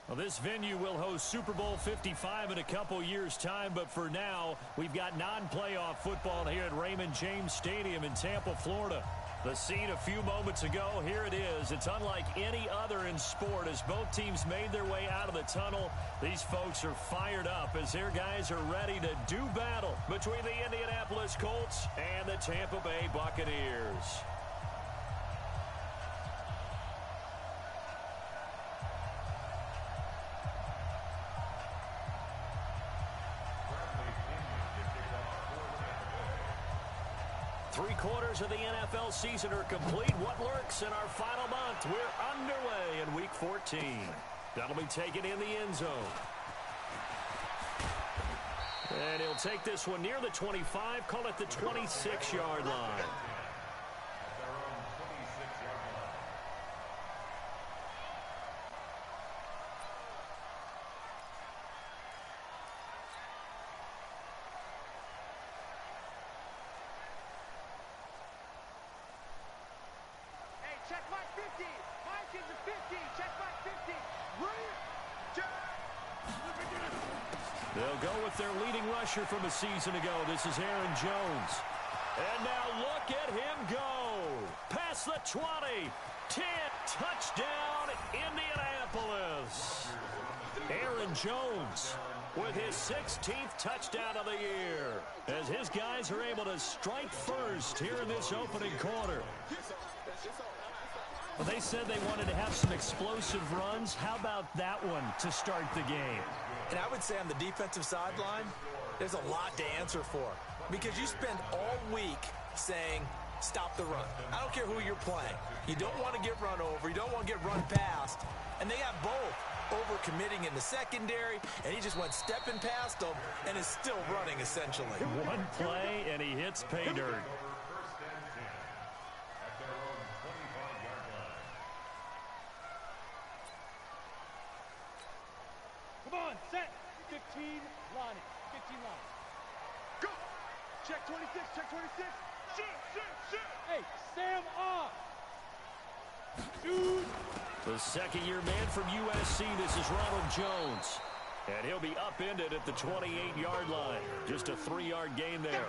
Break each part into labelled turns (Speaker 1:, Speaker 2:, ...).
Speaker 1: Well, this venue will host Super Bowl 55 in a couple years' time, but for now, we've got non-playoff football here at Raymond James Stadium in Tampa, Florida. The scene a few moments ago, here it is. It's unlike any other in sport as both teams made their way out of the tunnel. These folks are fired up as their guys are ready to do battle between the Indianapolis Colts and the Tampa Bay Buccaneers. Three-quarters of the NFL season are complete. What lurks in our final month? We're underway in Week 14. That'll be taken in the end zone. And he'll take this one near the 25, call it the 26-yard line.
Speaker 2: Check my 50. Mike is a 50. Check my 50.
Speaker 1: They'll go with their leading rusher from a season ago. This is Aaron Jones. And now look at him go. Past the 20. 10. Touchdown, Indianapolis. Aaron Jones with his 16th touchdown of the year as his guys are able to strike first here in this opening quarter. Well, they said they wanted to have some explosive runs. How about that one to start the game?
Speaker 3: And I would say on the defensive sideline, there's a lot to answer for. Because you spend all week saying, stop the run. I don't care who you're playing. You don't want to get run over. You don't want to get run past. And they got both. Over-committing in the secondary, and he just went stepping past them and is still running, essentially.
Speaker 1: One play, and he hits pay dirt.
Speaker 2: Come on, set. 15 line. 15 line. Go. Check 26. Check 26. Shoot. Hey, Sam off. Shoot.
Speaker 1: The second-year man from USC, this is Ronald Jones. And he'll be upended at the 28-yard line. Just a 3-yard gain there.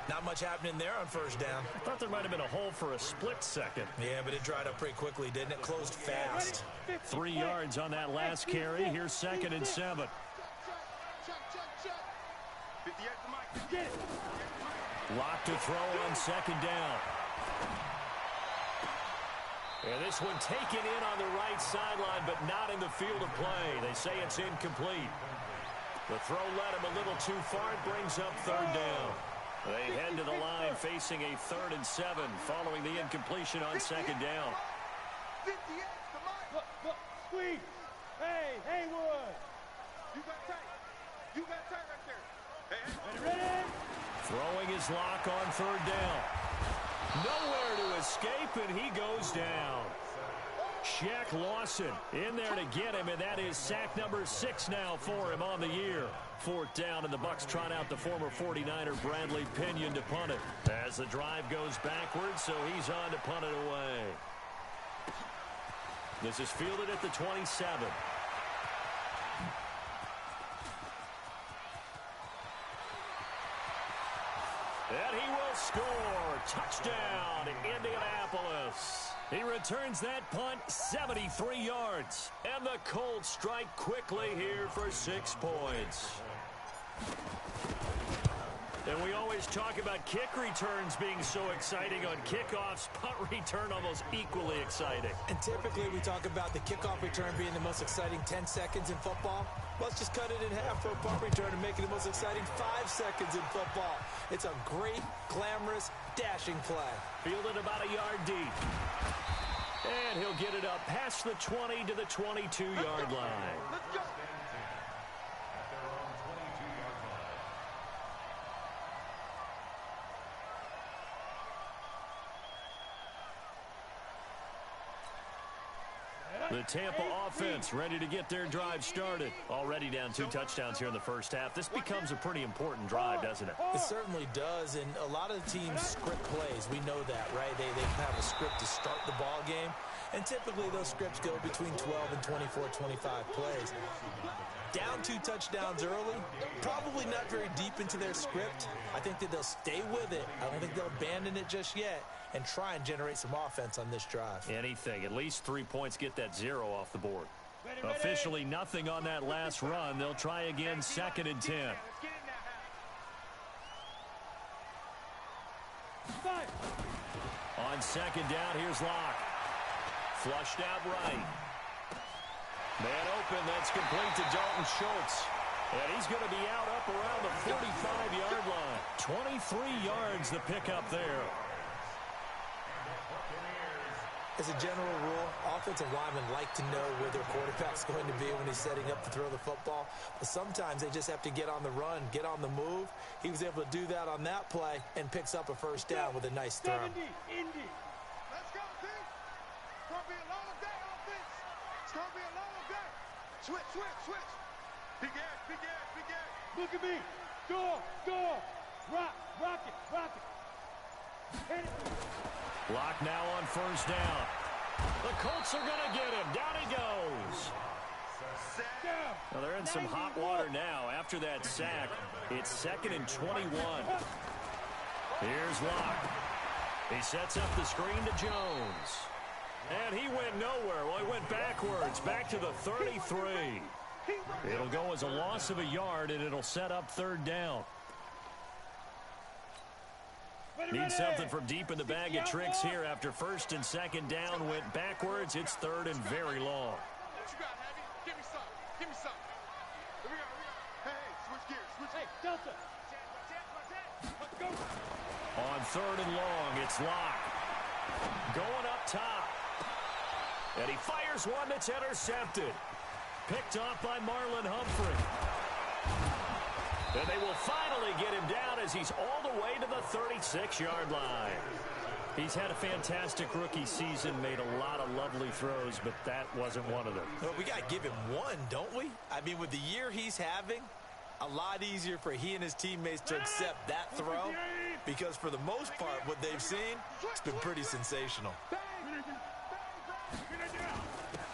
Speaker 3: Not much happening there on first down.
Speaker 1: I thought there might have been a hole for a split second.
Speaker 3: Yeah, but it dried up pretty quickly, didn't it? Closed fast.
Speaker 1: 3 yards on that last carry. Here's 2nd and 7. Lock to throw on 2nd down. And this one taken in on the right sideline, but not in the field of play. They say it's incomplete. The throw led him a little too far. It brings up 3rd down. They head to the line facing a 3rd and 7 following the incompletion on 2nd down.
Speaker 2: Look, squeeze. Hey, Haywood. You got tight right there. Ready?
Speaker 1: Throwing his lock on 3rd down. Nowhere to escape, and he goes down. Shaq Lawson in there to get him, and that is sack number 6 now for him on the year. 4th down, and the Bucs trot out the former 49er Bradley Pinion to punt it. As the drive goes backwards, so he's on to punt it away. This is fielded at the 27. And he will score. Touchdown, Indianapolis. He returns that punt 73 yards. And the Colts strike quickly here for 6 points. And we always talk about kick returns being so exciting on kickoffs. Punt return almost equally exciting.
Speaker 3: And typically we talk about the kickoff return being the most exciting 10 seconds in football. Let's just cut it in half for a punt return and make it the most exciting 5 seconds in football. It's a great, glamorous, dashing play.
Speaker 1: Fielded about a yard deep. And he'll get it up past the 20 to the 22-yard line.
Speaker 2: Let's go.
Speaker 1: The Tampa offense ready to get their drive started. Already down 2 touchdowns here in the first half. This becomes a pretty important drive, doesn't it?
Speaker 3: It certainly does, and a lot of the teams script plays. We know that, right? They have a script to start the ball game, and typically those scripts go between 12 and 24, 25 plays. Down 2 touchdowns early, probably not very deep into their script. I think that they'll stay with it. I don't think they'll abandon it just yet and try and generate some offense on this drive.
Speaker 1: Anything. At least 3 points, get that 0 off the board. Officially nothing on that last run. They'll try again, 2nd and 10. On 2nd down, here's Locke. Flushed out right. Man open, that's complete to Dalton Schultz. And he's going to be out up around the 45-yard line. 23 yards the pickup there.
Speaker 3: As a general rule, offensive linemen like to know where their quarterback's going to be when he's setting up to throw the football. But sometimes they just have to get on the run, get on the move. He was able to do that on that play and picks up a first down with a nice throw.
Speaker 2: 70, Indy. Let's go, team. It's going to be a long day, offense. It's going to be a long day. Switch, switch, switch. Big ass, big ass, big ass. Look at me. Score, score. Rock it, rock it. Hit it.
Speaker 1: Lock now on first down. The Colts are going to get him. Down he goes. Well, they're in some hot water now after that sack. It's 2nd and 21. Here's Locke. He sets up the screen to Jones. And he went nowhere. Well, he went backwards, back to the 33. It'll go as a loss of a yard, and it'll set up 3rd down. Need something from deep in the bag of tricks here after 1st and 2nd down went backwards. It's 3rd and very long.
Speaker 2: What you got, Heavy? Give me some. Give me some. Here we go. Hey, switch gears. Switch. Hey, Delta. Let's go.
Speaker 1: On 3rd and long, it's Locke. Going up top. And he fires one that's intercepted. Picked off by Marlon Humphrey. And they will finally get him down as he's all the way to the 36-yard line. He's had a fantastic rookie season, made a lot of lovely throws, but that wasn't one of them.
Speaker 3: Well, we got to give him one, don't we? I mean, with the year he's having, a lot easier for he and his teammates to accept that throw because for the most part, what they've seen, it's been pretty sensational.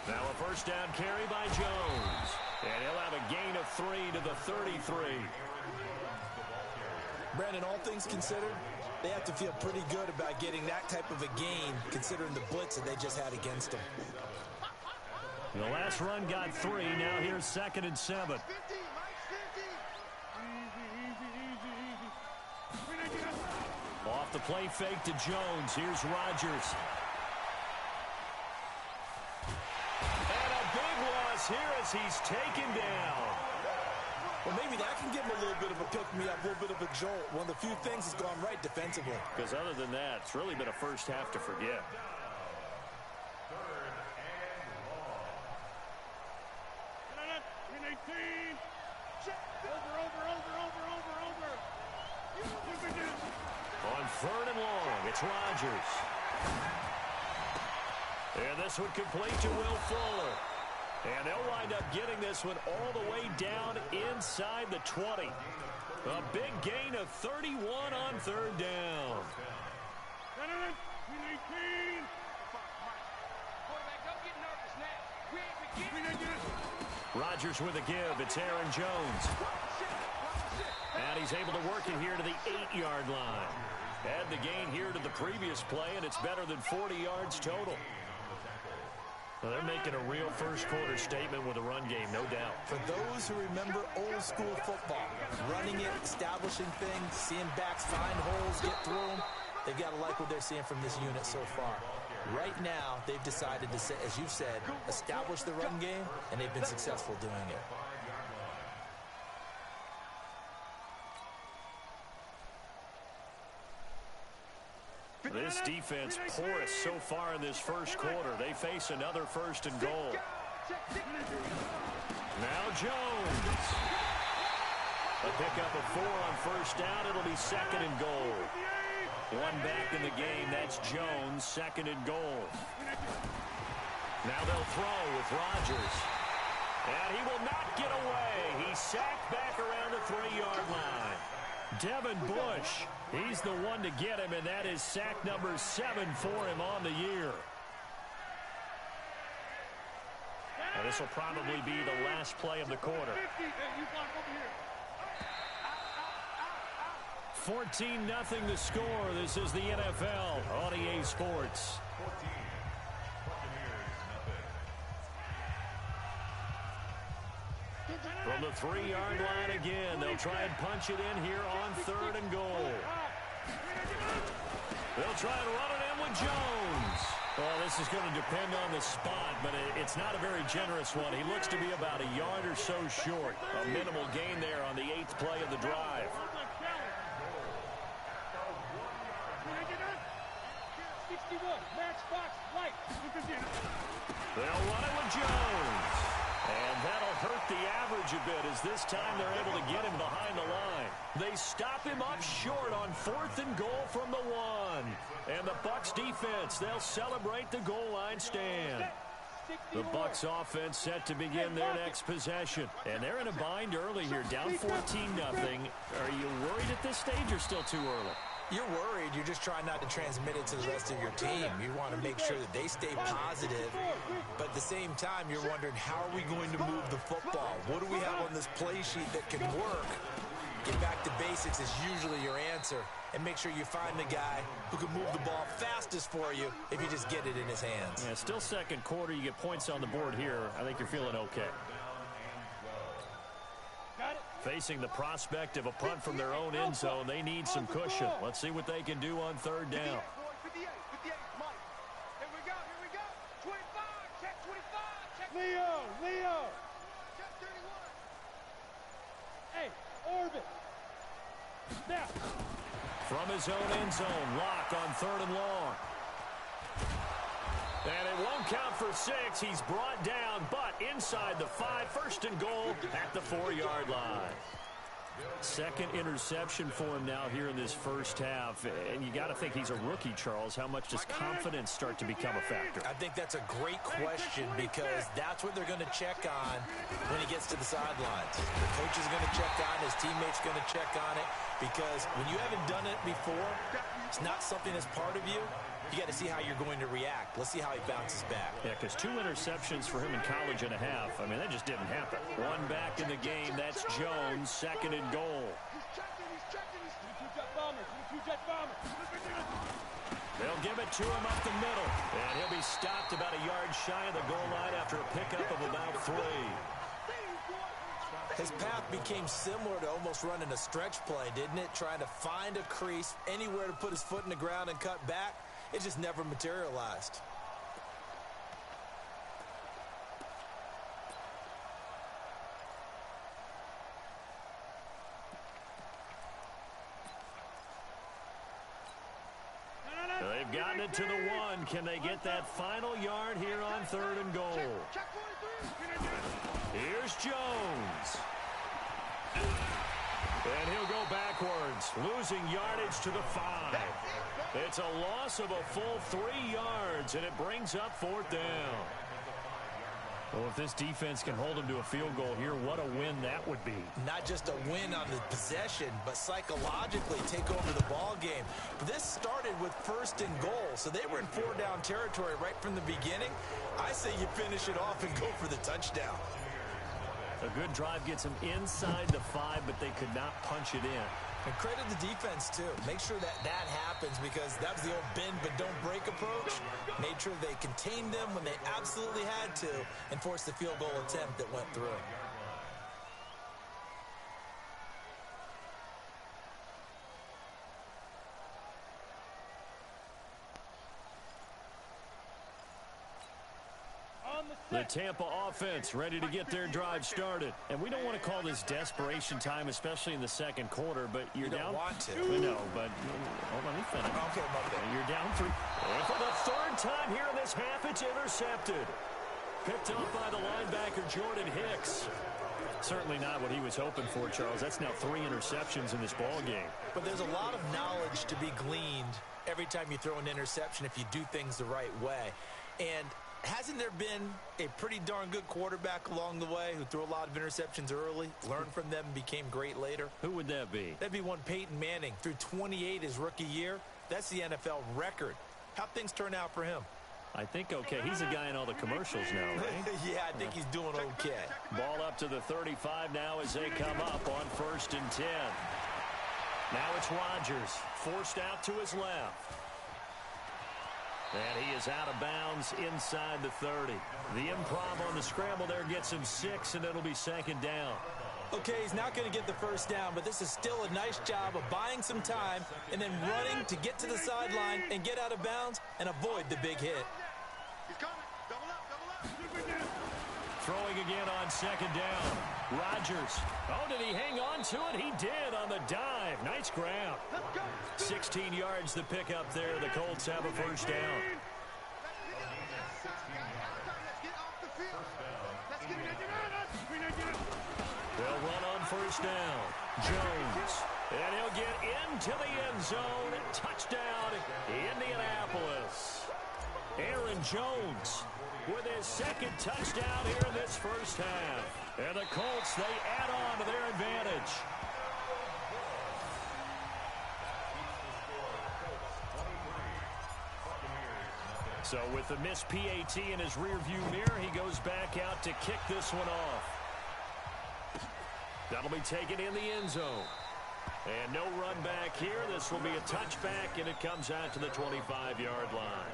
Speaker 1: Now a first down carry by Jones. And he'll have a gain of 3 to the 33.
Speaker 3: Brandon, all things considered, they have to feel pretty good about getting that type of a gain considering the blitz that they just had against them.
Speaker 1: The last run got 3. Now here's 2nd and 7. Off the play fake to Jones. Here's Rodgers. And a big loss here as he's taken down.
Speaker 3: Well, maybe that can give him a little bit of a pick-me-up, a little bit of a jolt. One of the few things that's gone right defensively.
Speaker 1: Because other than that, it's really been a first half to forget. On 3rd and long, it's Rodgers. And this one complete to Will Fuller. And they'll wind up getting this one all the way down inside the 20. A big gain of 31 on 3rd down. Rodgers with a give. It's Aaron Jones. And he's able to work it here to the 8-yard line. Add the gain here to the previous play, and it's better than 40 yards total. Well, they're making a real first-quarter statement with a run game, no doubt.
Speaker 3: For those who remember old-school football, running it, establishing things, seeing backs find holes, get through them, they've got to like what they're seeing from this unit so far. Right now, they've decided to, as you've said, establish the run game, and they've been successful doing it.
Speaker 1: This defense porous so far in this first quarter. They face another 1st and goal. Now Jones. A pickup of 4 on first down. It'll be 2nd and goal. One back in the game. That's Jones, 2nd and goal. Now they'll throw with Rodgers. And he will not get away. He's sacked back around the 3-yard line. Devin Bush, he's the one to get him, and that is sack number 7 for him on the year. And this will probably be the last play of the quarter. 14-0 the score. This is the NFL on EA Sports. From the 3-yard line again, they'll try and punch it in here on 3rd and goal. They'll try and run it in with Jones. Well, this is going to depend on the spot, but it's not a very generous one. He looks to be about a yard or so short. A minimal gain there on the 8th play of the drive. They'll run it with Jones. And that'll hurt the average a bit as this time they're able to get him behind the line. They stop him up short on 4th and goal from the 1. And the Bucs defense, they'll celebrate the goal line stand. The Bucs offense set to begin their next possession. And they're in a bind early here, down 14-0. Are you worried at this stage or still too early?
Speaker 3: You're worried. You're just trying not to transmit it to the rest of your team. You want to make sure that they stay positive. But at the same time, you're wondering, how are we going to move the football? What do we have on this play sheet that can work? Get back to basics is usually your answer. And make sure you find the guy who can move the ball fastest for you if you just get it in his hands.
Speaker 1: Yeah, still second quarter. You get points on the board here. I think you're feeling okay. Facing the prospect of a punt from their own end zone, they need some cushion. Let's see what they can do on 3rd down.
Speaker 2: 58, Mike. Here we go. 25, check 25, check. Leo. Check 31. Hey, Orbit. Snap.
Speaker 1: From his own end zone, Locke on 3rd and long. And it won't count for 6. He's brought down, but inside the 5, 1st and goal at the 4-yard line. Second interception for him now here in this first half. And you got to think he's a rookie, Charles. How much does confidence start to become a factor?
Speaker 3: I think that's a great question because that's what they're going to check on when he gets to the sidelines. The coach is going to check on, his teammates going to check on it, because when you haven't done it before, it's not something that's part of you. You got to see how you're going to react. Let's see how he bounces back.
Speaker 1: Yeah, because 2 interceptions for him in college and a half. I mean, that just didn't happen. One back in the game. That's Jones, 2nd and goal. They'll give it to him up the middle. And he'll be stopped about a yard shy of the goal line after a pickup of about 3.
Speaker 3: His path became similar to almost running a stretch play, didn't it? Trying to find a crease, anywhere to put his foot in the ground and cut back. It just never materialized.
Speaker 1: They've gotten it to the 1. Can they get that final yard here on 3rd and goal? Here's Jones. And he'll go backwards, losing yardage to the 5. It's a loss of a full 3 yards, and it brings up 4th down. Well, if this defense can hold them to a field goal here, what a win that would be.
Speaker 3: Not just a win on the possession, but psychologically take over the ball game. This started with 1st and goal, so they were in 4-down territory right from the beginning. I say you finish it off and go for the touchdown.
Speaker 1: A good drive gets them inside the 5, but they could not punch it in.
Speaker 3: And credit the defense, too. Make sure that happens because that was the old bend but don't break approach. Made sure they contained them when they absolutely had to and forced the field goal attempt that went through.
Speaker 1: The Tampa offense ready to get their drive started. And we don't want to call this desperation time, especially in the second quarter, but you're down.
Speaker 3: You don't want to.
Speaker 1: No, but hold on, let me finish.
Speaker 3: Okay.
Speaker 1: You're down 3. And for the 3rd time here in this half, it's intercepted. Picked up by the linebacker, Jordan Hicks. Certainly not what he was hoping for, Charles. That's now 3 interceptions in this ball game.
Speaker 3: But there's a lot of knowledge to be gleaned every time you throw an interception if you do things the right way. And hasn't there been a pretty darn good quarterback along the way who threw a lot of interceptions early, learned from them, and became great later?
Speaker 1: Who would that be?
Speaker 3: That'd be one Peyton Manning. Threw 28 his rookie year. That's the NFL record. How'd things turn out for him?
Speaker 1: I think okay. He's a guy in all the commercials now, right?
Speaker 3: Yeah, I think he's doing okay.
Speaker 1: Ball up to the 35 now as they come up on 1st and 10. Now it's Rodgers, forced out to his left. And he is out of bounds inside the 30. The improv on the scramble there gets him 6, and it'll be 2nd down.
Speaker 3: Okay, he's not going to get the first down, but this is still a nice job of buying some time and then running to get to the sideline and get out of bounds and avoid the big hit.
Speaker 2: He's coming. Double up.
Speaker 1: Throwing again on 2nd down. Rodgers. Oh, did he hang on to it? He did on the dive. Nice grab. 16 yards the pickup there. The Colts have a 1st down. They'll run on 1st down. Jones. And he'll get into the end zone. Touchdown, Indianapolis. Aaron Jones with his 2nd touchdown here in this 1st half. And the Colts, they add on to their advantage. So with the missed PAT in his rearview mirror, he goes back out to kick this one off. That'll be taken in the end zone. And no run back here. This will be a touchback, and it comes out to the 25-yard line.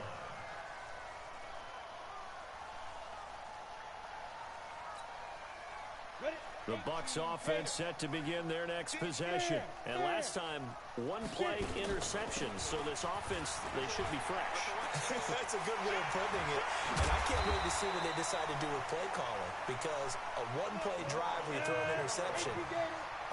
Speaker 1: The Bucs offense set to begin their next possession. And last time, 1-play interception. So this offense, they should be fresh.
Speaker 3: That's a good way of putting it. And I can't wait to see what they decide to do with play calling. Because a 1-play drive where you throw an interception,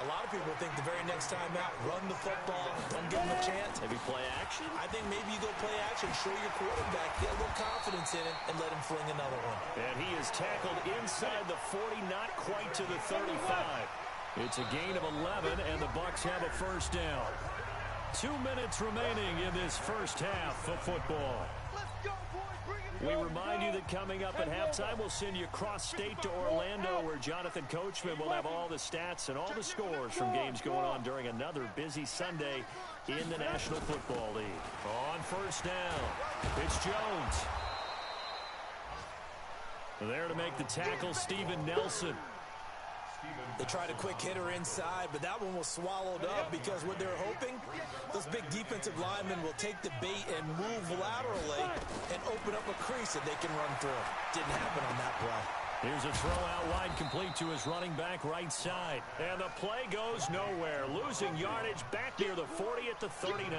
Speaker 3: a lot of people think the very next time out, run the football, don't give them a chance.
Speaker 1: Maybe play action?
Speaker 3: I think maybe you go play action, show your quarterback, get a little confidence in it, and let him fling another one.
Speaker 1: And he is tackled inside the 40, not quite to the 35. It's a gain of 11, and the Bucs have a 1st down. 2 minutes remaining in this 1st half of football. We remind you that coming up at halftime, we'll send you cross-state to Orlando, where Jonathan Coachman will have all the stats and all the scores from games going on during another busy Sunday in the National Football League. On 1st down, it's Jones. There to make the tackle, Steven Nelson.
Speaker 3: They tried a quick hitter inside, but that one was swallowed up because what they're hoping, those big defensive linemen will take the bait and move laterally and open up a crease that they can run through. Didn't happen on that play.
Speaker 1: Here's a throw out wide, complete to his running back right side. And the play goes nowhere. Losing yardage back near the 40 at the 39.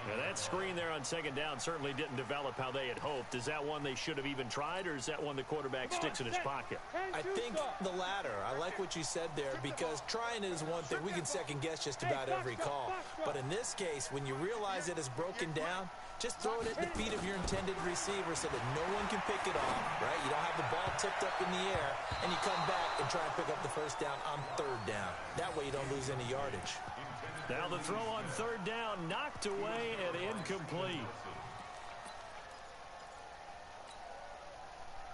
Speaker 1: Now that screen there on 2nd down certainly didn't develop how they had hoped. Is that one they should have even tried, or is that one the quarterback sticks in his pocket?
Speaker 3: I think the latter. I like what you said there, because trying it is one thing. We can second-guess just about every call. But in this case, when you realize it is broken down, just throw it at the feet of your intended receiver so that no one can pick it off, right? You don't have the ball tipped up in the air, and you come back and try and pick up the 1st down on 3rd down. That way you don't lose any yardage.
Speaker 1: Now the throw on 3rd down, knocked away and incomplete.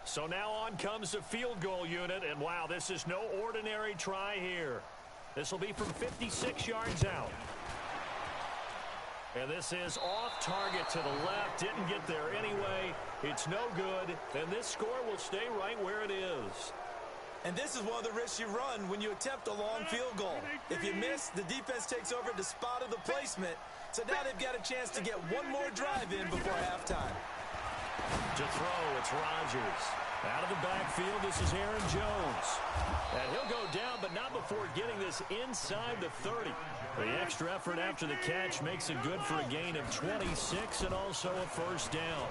Speaker 1: So now on comes the field goal unit, and wow, this is no ordinary try here. This will be from 56 yards out. And this is off target to the left. Didn't get there anyway. It's no good, and this score will stay right where it is.
Speaker 3: And this is one of the risks you run when you attempt a long field goal. If you miss, the defense takes over at the spot of the placement. So now they've got a chance to get one more drive in before halftime.
Speaker 1: To throw, it's Rodgers. Out of the backfield, this is Aaron Jones. And he'll go down, but not before getting this inside the 30. The extra effort after the catch makes it good for a gain of 26 and also a 1st down.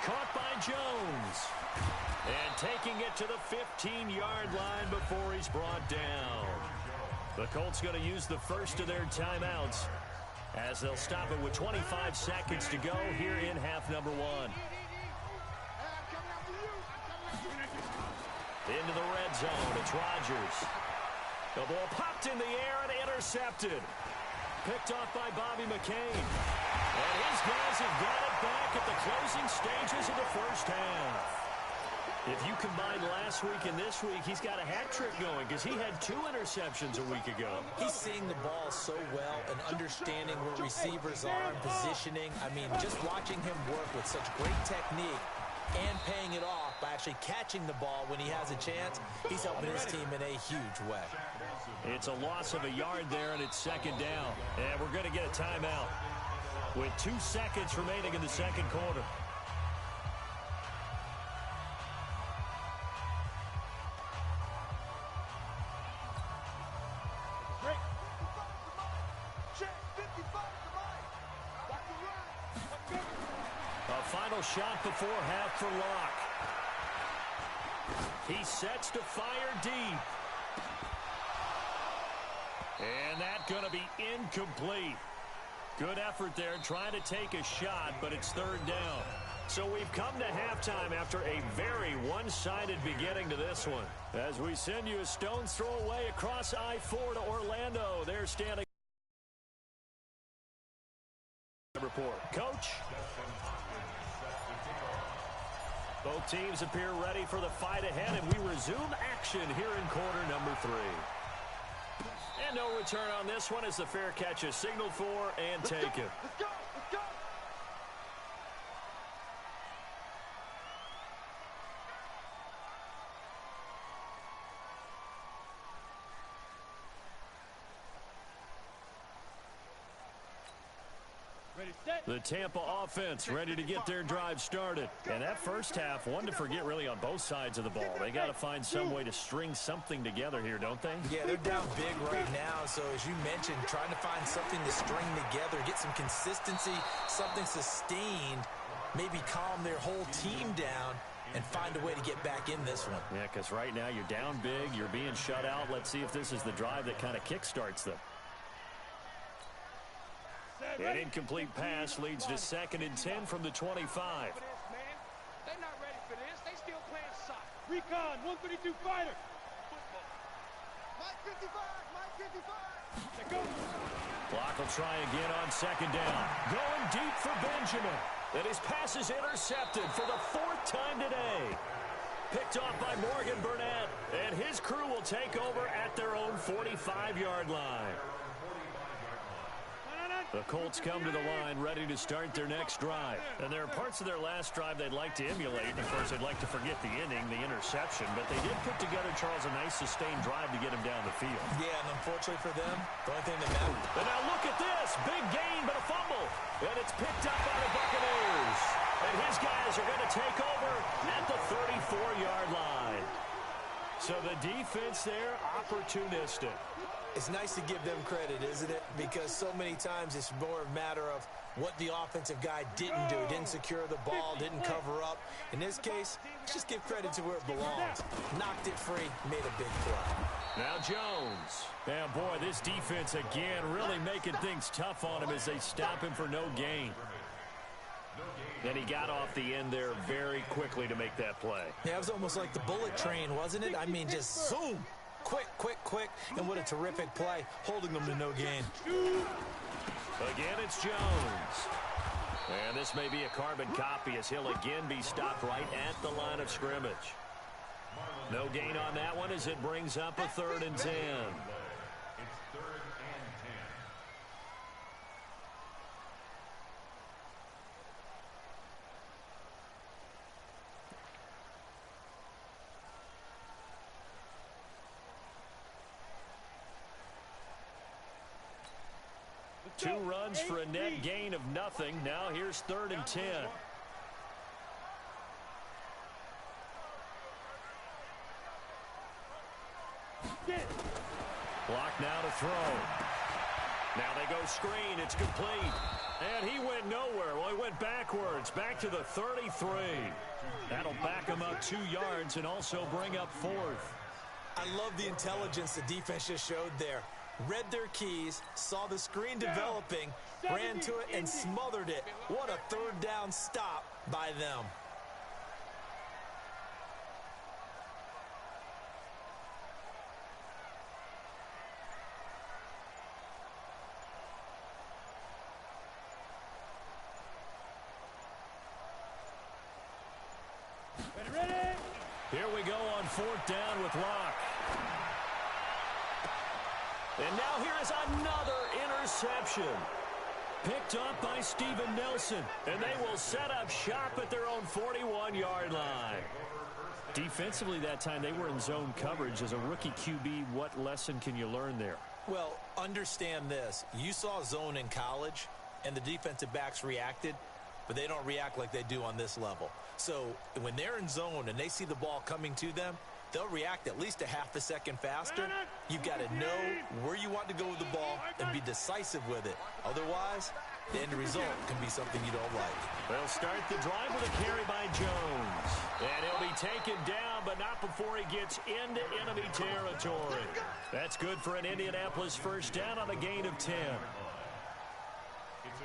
Speaker 1: Caught by Jones. And taking it to the 15-yard line before he's brought down. The Colts going to use the first of their timeouts as they'll stop it with 25 seconds to go here in half number 1. Into the red zone. It's Rodgers. The ball popped in the air and intercepted. Picked off by Bobby McCain. And his guys have got it back at the closing stages of the first half. If you combine last week and this week, he's got a hat trick going because he had 2 interceptions a week ago.
Speaker 3: He's seeing the ball so well and understanding where receivers are and positioning. I mean, just watching him work with such great technique and paying it off by actually catching the ball when he has a chance, he's helping his team in a huge way.
Speaker 1: It's a loss of a yard there, and it's second down. And we're going to get a timeout with 2 seconds remaining in the second quarter. Final shot before half for Locke. He sets to fire deep. And that's going to be incomplete. Good effort there trying to take a shot, but it's third down. So we've come to halftime after a very one-sided beginning to this one. As we send you a stone's throw away across I-4 to Orlando. They're standing. Report. Coach? Both teams appear ready for the fight ahead, and we resume action here in quarter number 3. And no return on this one as the fair catch is signaled for and taken.
Speaker 2: Let's go! Let's go!
Speaker 1: The Tampa offense ready to get their drive started. And that first half, one to forget really on both sides of the ball. They got to find some way to string something together here, don't they?
Speaker 3: Yeah, they're down big right now. So as you mentioned, trying to find something to string together, get some consistency, something sustained, maybe calm their whole team down and find a way to get back in this one.
Speaker 1: Yeah, because right now you're down big, you're being shut out. Let's see if this is the drive that kind of kickstarts them. An incomplete pass leads to 2nd and 10 from the 25.
Speaker 2: They're not ready for this. They still playing soccer. Recon, 132 fighter. Mike 55, Mike 55. Let's go.
Speaker 1: Clock will try again on 2nd down. Going deep for Benjamin. And his pass is intercepted for the 4th time today. Picked off by Morgan Burnett. And his crew will take over at their own 45-yard line. The Colts come to the line ready to start their next drive. And there are parts of their last drive they'd like to emulate. Of course, they'd like to forget the inning, the interception. But they did put together, Charles, a nice sustained drive to get him down the field.
Speaker 3: Yeah, and unfortunately for them, the only thing that matters.
Speaker 1: And now look at this. Big gain, but a fumble. And it's picked up by the Buccaneers. And his guys are going to take over at the 34-yard line. So the defense there, opportunistic.
Speaker 3: It's nice to give them credit, isn't it? Because so many times it's more a matter of what the offensive guy didn't do. Didn't secure the ball, didn't cover up. In this case, just give credit to where it belongs. Knocked it free, made a big play.
Speaker 1: Now Jones. And boy, this defense again really making things tough on him as they stop him for no gain. Then he got off the end there very quickly to make that play.
Speaker 3: Yeah, it was almost like the bullet train, wasn't it? I mean, just zoom. Quick, quick, quick. And what a terrific play, holding them to no gain.
Speaker 1: Again, it's Jones. And this may be a carbon copy as he'll again be stopped right at the line of scrimmage. No gain on that one as it brings up a 3rd and 10.
Speaker 2: It's 3rd and 10.
Speaker 1: 2 runs for a net gain of nothing. Now here's 3rd and 10. Block now to throw. Now they go screen. It's complete. And he went nowhere. Well, he went backwards. Back to the 33. That'll back him up 2 yards and also bring up 4th.
Speaker 3: I love the intelligence the defense just showed there. Read their keys, saw the screen developing, ran to it, and smothered it. What a 3rd down stop by them.
Speaker 1: Here we go on 4th down with Locke. And now here is another interception. Picked up by Steven Nelson. And they will set up shop at their own 41-yard line. Defensively that time, they were in zone coverage. As a rookie QB, what lesson can you learn there?
Speaker 3: Well, understand this. You saw zone in college, and the defensive backs reacted, but they don't react like they do on this level. So when they're in zone and they see the ball coming to them, they'll react at least a half a second faster. You've got to know where you want to go with the ball and be decisive with it. Otherwise, the end result can be something you don't like.
Speaker 1: They'll start the drive with a carry by Jones. And he'll be taken down, but not before he gets into enemy territory. That's good for an Indianapolis first down on a gain of 10.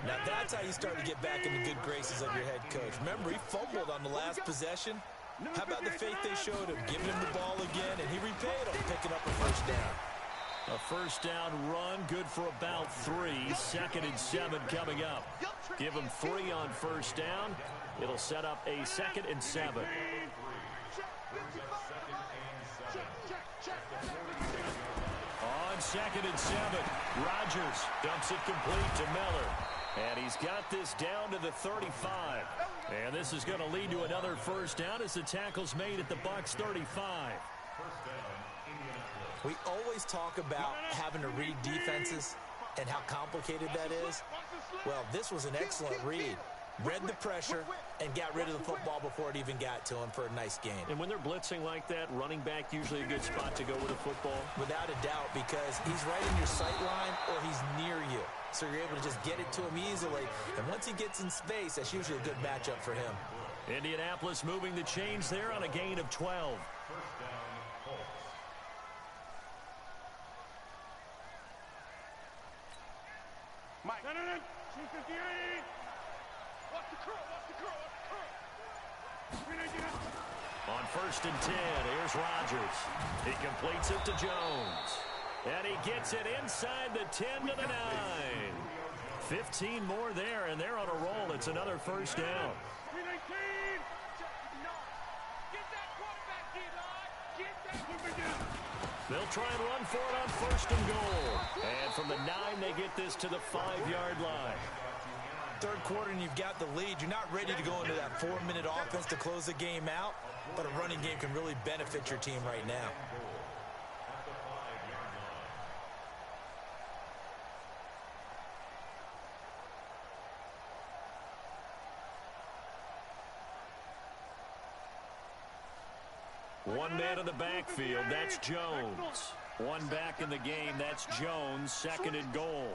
Speaker 3: Now that's how you start to get back in the good graces of your head coach. Remember, he fumbled on the last possession. How about the faith they showed him, giving him the ball again, and he repaid him, picking up a first down.
Speaker 1: A first down run, good for about 3. 2nd and 7 coming up. Give him 3 on first down. It'll set up a 2nd and 7. On 2nd and 7, Rodgers dumps it complete to Miller. And he's got this down to the 35. And this is going to lead to another first down as the tackle's made at the Bucs 35.
Speaker 3: We always talk about having to read defenses and how complicated that is. Well, this was an excellent read. Read the pressure and got rid of the football before it even got to him for a nice gain.
Speaker 1: And when they're blitzing like that, running back usually a good spot to go with a football?
Speaker 3: Without a doubt, because he's right in your sight line or he's near you. So you're able to just get it to him easily. And once he gets in space, that's usually a good matchup for him.
Speaker 1: Indianapolis moving the chains there on a gain of 12.
Speaker 2: Mike. 258. Watch the curl, watch the curl, watch the curl.
Speaker 1: On 1st and 10, here's Rodgers. He completes it to Jones. And he gets it inside the 10 to the 9. 15 more there, and they're on a roll. It's another first down.
Speaker 2: 319. Get that quarterback, D-Line. Get that.
Speaker 1: They'll try and run for it on 1st and goal. And from the 9, they get this to the 5-yard line.
Speaker 3: Third quarter and you've got the lead. You're not ready to go into that 4-minute offense to close the game out, but a running game can really benefit your team right now.
Speaker 1: One man in the backfield, that's Jones. One back in the game, that's Jones, 2nd and goal.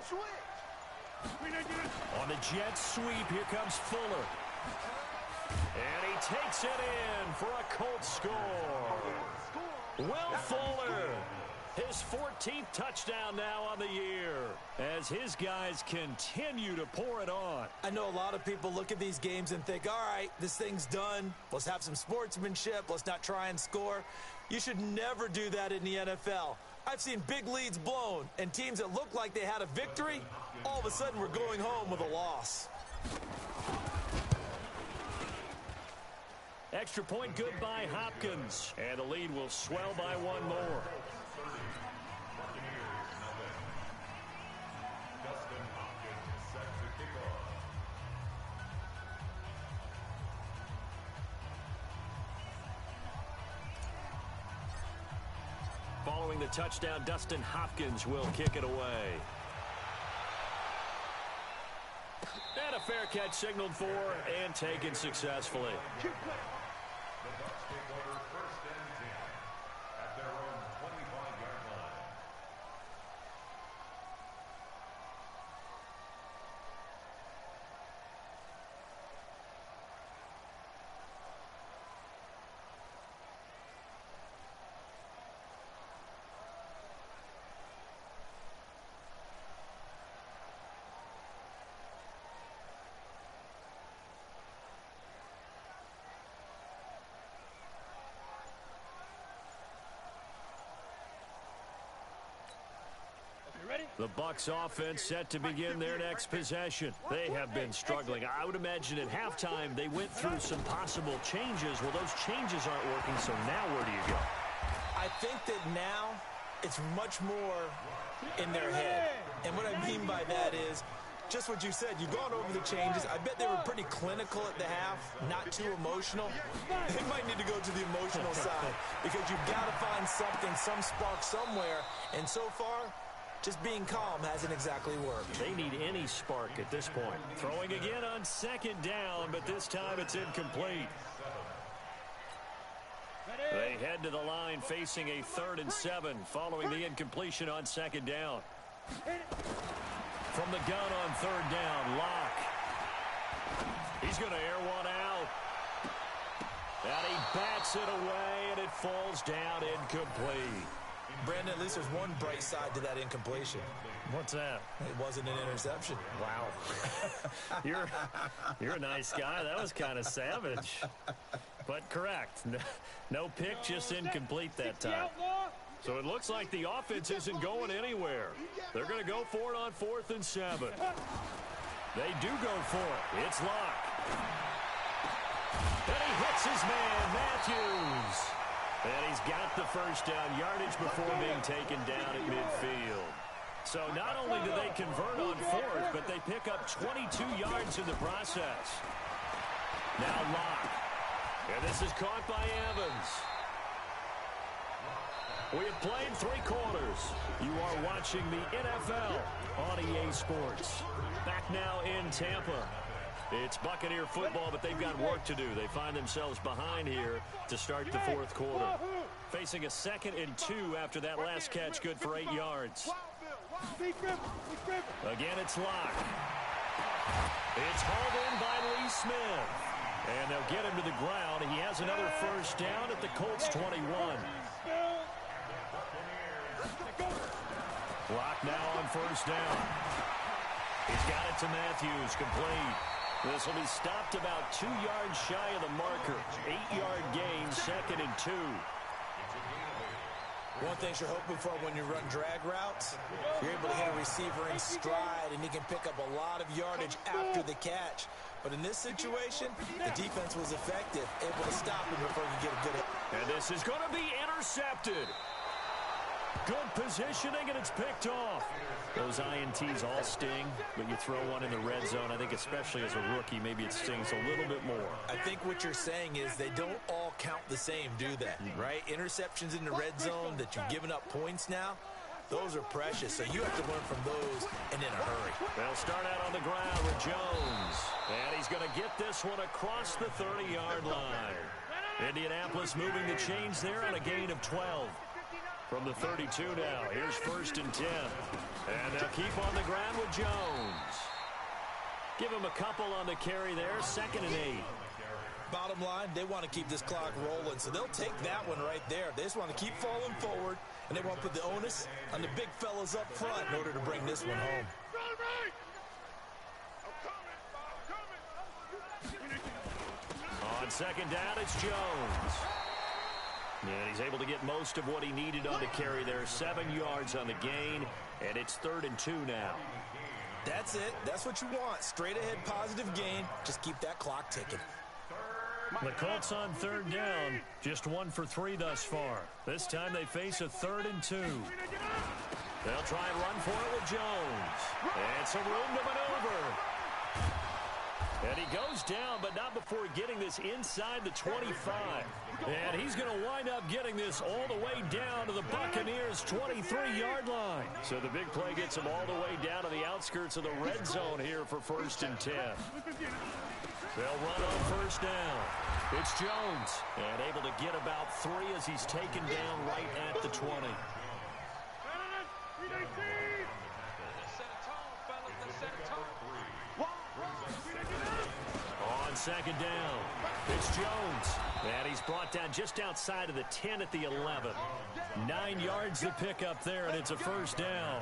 Speaker 1: On the Jets sweep, here comes Fuller. And he takes it in for a Colts score. Will Fuller, his 14th touchdown now on the year, as his guys continue to pour it on.
Speaker 3: I know a lot of people look at these games and think, all right, this thing's done. Let's have some sportsmanship. Let's not try and score. You should never do that in the NFL. I've seen big leads blown, and teams that looked like they had a victory, all of a sudden we're going home with a loss.
Speaker 1: Extra point good by Hopkins, and the lead will swell by 1 more. Following the touchdown, Dustin Hopkins will kick it away. And a fair catch signaled for and taken successfully. The Bucs offense set to begin their next possession. They have been struggling. I would imagine at halftime they went through some possible changes. Well, those changes aren't working, so now where do you go?
Speaker 3: I think that now it's much more in their head. And what I mean by that is just what you said. You've gone over the changes. I bet they were pretty clinical at the half, not too emotional. They might need to go to the emotional side because you've got to find something, some spark somewhere. And so far, just being calm hasn't exactly worked.
Speaker 1: They need any spark at this point. Throwing again on second down, but this time it's incomplete. They head to the line facing a 3rd and 7 following the incompletion on second down. From the gun on 3rd down, Locke. He's going to air one out. And he bats it away, and it falls down incomplete.
Speaker 3: Brandon, at least there's one bright side to that incompletion.
Speaker 1: What's that?
Speaker 3: It wasn't an interception.
Speaker 1: Wow. You're a nice guy. That was kind of savage. But correct. No pick, just incomplete that time. So it looks like the offense isn't going anywhere. They're going to go for it on 4th and 7. They do go for it. It's Locke. And he hits his man, Matthews. And he's got the first down yardage before being taken down at midfield. So not only do they convert on 4th, but they pick up 22 yards in the process. Now Locke. And this is caught by Evans. We have played 3 quarters. You are watching the NFL on EA Sports. Back now in Tampa. It's Buccaneer football, but they've got work to do. They find themselves behind here to start the 4th quarter. Facing a 2nd and 2 after that last catch, good for 8 yards. Again, it's Locke. It's hauled in by Lee Smith. And they'll get him to the ground. He has another first down at the Colts 21. Locke now on 1st down. He's got it to Matthews, complete. This will be stopped about 2 yards shy of the marker. 8-yard gain, 2nd and 2.
Speaker 3: One thing you're hoping for when you run drag routes, you're able to hit a receiver in stride, and he can pick up a lot of yardage after the catch. But in this situation, the defense was effective, able to stop him before he get a good hit.
Speaker 1: And this is going to be intercepted. Good positioning, and it's picked off. Those INTs all sting, but you throw one in the red zone, I think especially as a rookie, maybe it stings a little bit more.
Speaker 3: I think what you're saying is they don't all count the same, do they? Right? Interceptions in the red zone that you've given up points now, those are precious, so you have to learn from those and in a hurry.
Speaker 1: They'll start out on the ground with Jones, and he's going to get this one across the 30-yard line. Indianapolis moving the chains there on a gain of 12. From the 32 now, here's 1st and 10. And they'll keep on the ground with Jones. Give him a couple on the carry there, 2nd and 8.
Speaker 3: Bottom line, they want to keep this clock rolling, so they'll take that one right there. They just want to keep falling forward, and they want to put the onus on the big fellas up front in order to bring this one home.
Speaker 1: On 2nd down, it's Jones. And he's able to get most of what he needed on the carry there. 7 yards on the gain, and it's 3rd and 2 now.
Speaker 3: That's it. That's what you want. Straight ahead positive gain. Just keep that clock ticking.
Speaker 1: The Colts on 3rd down. Just 1 for 3 thus far. This time they face a 3rd and 2. They'll try and run for it with Jones. And some room to maneuver. And he goes down, but not before getting this inside the 25. And he's going to wind up getting this all the way down to the Buccaneers' 23-yard line. So the big play gets him all the way down to the outskirts of the red zone here for 1st and 10. They'll run on 1st down. It's Jones, and able to get about 3 as he's taken down right at the 20. On 2nd down, it's Jones, and he's brought down just outside of the 10 at the 11. 9 yards to pick up there, and it's a 1st down.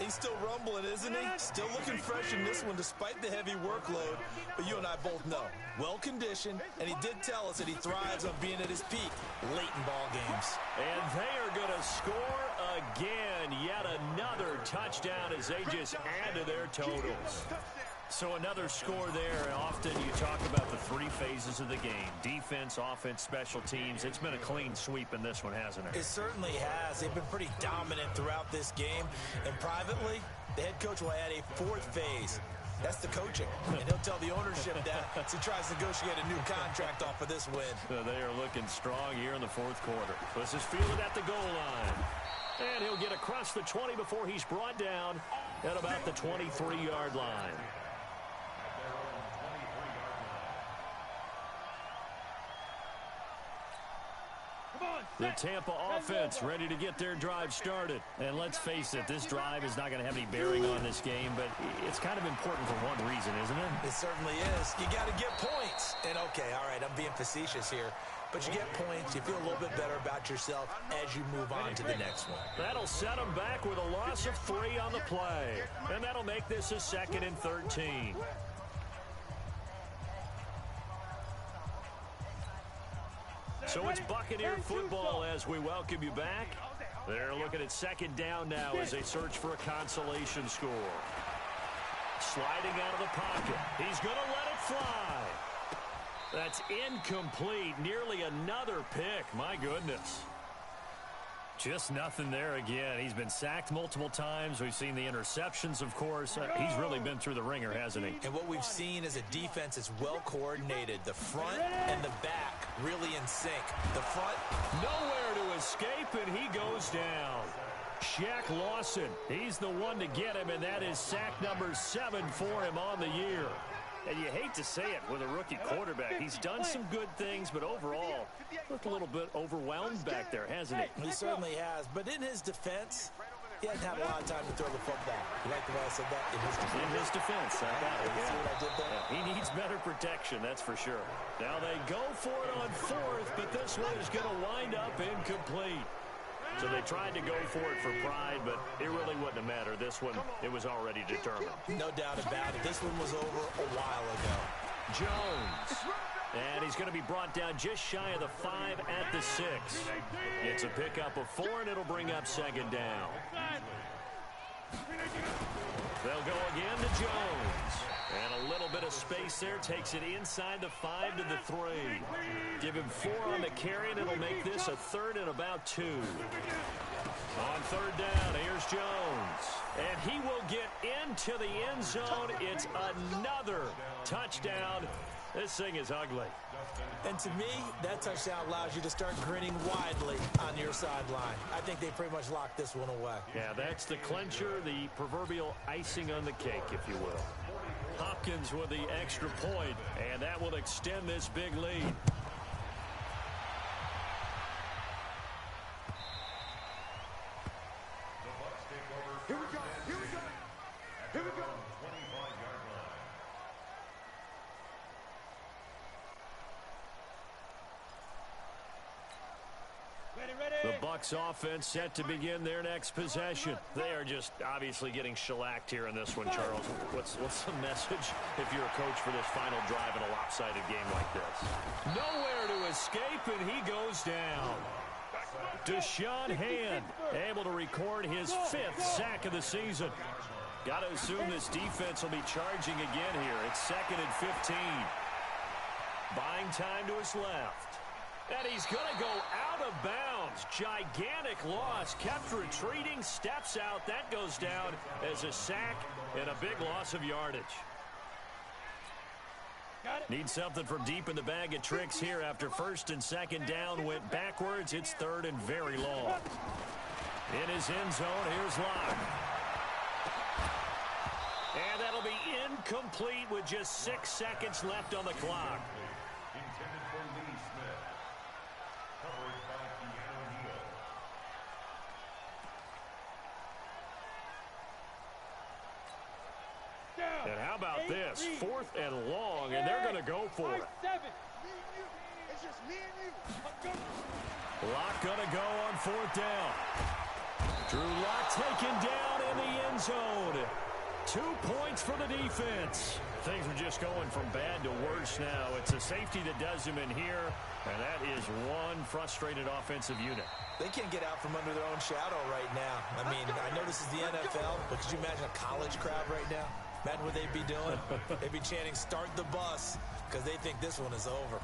Speaker 3: He's still rumbling, isn't he? Still looking fresh in this one despite the heavy workload. But you and I both know, well-conditioned, and he did tell us that he thrives on being at his peak late in ball games.
Speaker 1: And they are going to score again. Yet another touchdown as they just add to their totals. So another score there. Often you talk about the three phases of the game: defense, offense, special teams. It's been a clean sweep in this one, hasn't it?
Speaker 3: It certainly has. They've been pretty dominant throughout this game. And privately, the head coach will add a fourth phase. That's the coaching. And he'll tell the ownership that as he tries to negotiate a new contract off of this win.
Speaker 1: They are looking strong here in the fourth quarter. This is fielded at the goal line. And he'll get across the 20 before he's brought down at about the 23-yard line. The Tampa offense ready to get their drive started. And let's face it, this drive is not going to have any bearing on this game, but it's kind of important for one reason, isn't it?
Speaker 3: It certainly is. You got to get points. And, okay, all right, I'm being facetious here. But you get points, you feel a little bit better about yourself as you move on to the next one.
Speaker 1: That'll set them back with a loss of 3 on the play. And that'll make this a 2nd and 13. So it's Buccaneer football as we welcome you back. They're looking at 2nd down now as they search for a consolation score. Sliding out of the pocket. He's going to let it fly. That's incomplete. Nearly another pick. My goodness. Just nothing there again. He's been sacked multiple times. We've seen the interceptions, of course. He's really been through the ringer, hasn't he?
Speaker 3: And what we've seen is a defense is well coordinated. The front and the back really in sync. The front,
Speaker 1: nowhere to escape, and he goes down. Shaq Lawson, he's the one to get him, and that is sack number 7 for him on the year. And you hate to say it with a rookie quarterback. He's done some good things, but overall, looked a little bit overwhelmed back there, hasn't he?
Speaker 3: He certainly has. But in his defense, he hasn't had a lot of time to throw the football. You like the way I said that? In his defense.
Speaker 1: In his defense.
Speaker 3: See what I did there?
Speaker 1: Yeah, he needs better protection, that's for sure. Now they go for it on 4th, but this one is going to wind up incomplete. So they tried to go for it for pride, but it really wouldn't have mattered. This one, it was already determined.
Speaker 3: No doubt about it. This one was over a while ago.
Speaker 1: Jones. And he's going to be brought down just shy of the 5 at the 6. It's a pickup of 4, and it'll bring up 2nd down. They'll go again to Jones. And a little bit of space there. Takes it inside the 5 to the 3. Give him 4 on the carry, and it'll make this a 3rd and about 2. On 3rd down, here's Jones. And he will get into the end zone. It's another touchdown. This thing is ugly.
Speaker 3: And to me, that touchdown allows you to start grinning widely on your sideline. I think they pretty much locked this one away.
Speaker 1: Yeah, that's the clincher, the proverbial icing on the cake, if you will. Hopkins with the extra point, and that will extend this big lead.
Speaker 2: Here we go. Here we go. Here we go.
Speaker 1: The Bucs offense set to begin their next possession. They are just obviously getting shellacked here in this one, Charles. What's the message if you're a coach for this final drive in a lopsided game like this? Nowhere to escape, and he goes down. Deshaun Hand able to record his 5th sack of the season. Got to assume this defense will be charging again here. It's 2nd and 15. Buying time to his left. And he's going to go out of bounds. Gigantic loss. Kept retreating. Steps out. That goes down as a sack and a big loss of yardage. Need something from deep in the bag of tricks here after 1st and 2nd down went backwards. It's 3rd and very long. In his end zone, here's Locke. And that'll be incomplete with just 6 seconds left on the clock. And how about this? 4th and long, and they're going to go for it.
Speaker 2: It's just me and you.
Speaker 1: Locke going to go on 4th down. Drew Lock taken down in the end zone. 2 points for the defense. Things are just going from bad to worse now. It's a safety that does him in here, and that is one frustrated offensive unit.
Speaker 3: They can't get out from under their own shadow right now. I mean, I know this is the NFL, but could you imagine a college crowd right now? Imagine what they'd be doing. They'd be chanting, "Start the bus," because they think this one is over.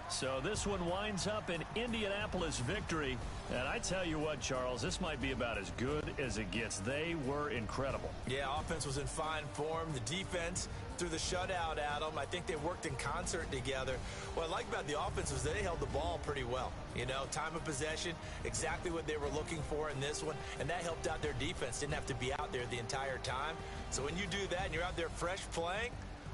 Speaker 1: So this one winds up an Indianapolis victory. And I tell you what, Charles, this might be about as good as it gets. They were incredible.
Speaker 3: Yeah, offense was in fine form. The defense threw the shutout at them. I think they worked in concert together. What I like about the offense was they held the ball pretty well. You know, time of possession, exactly what they were looking for in this one. And that helped out their defense. Didn't have to be out there the entire time. So when you do that and you're out there fresh playing,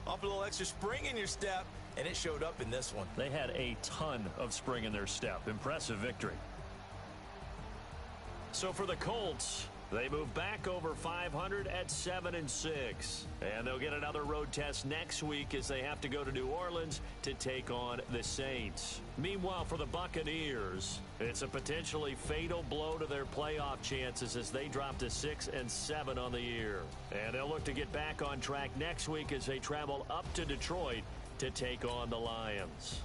Speaker 3: off a little extra spring in your step, and it showed up in this one.
Speaker 1: They had a ton of spring in their step. Impressive victory. So for the Colts, they move back over 500 at 7-6. And they'll get another road test next week as they have to go to New Orleans to take on the Saints. Meanwhile, for the Buccaneers, it's a potentially fatal blow to their playoff chances as they drop to 6-7 on the year. And they'll look to get back on track next week as they travel up to Detroit to take on the Lions.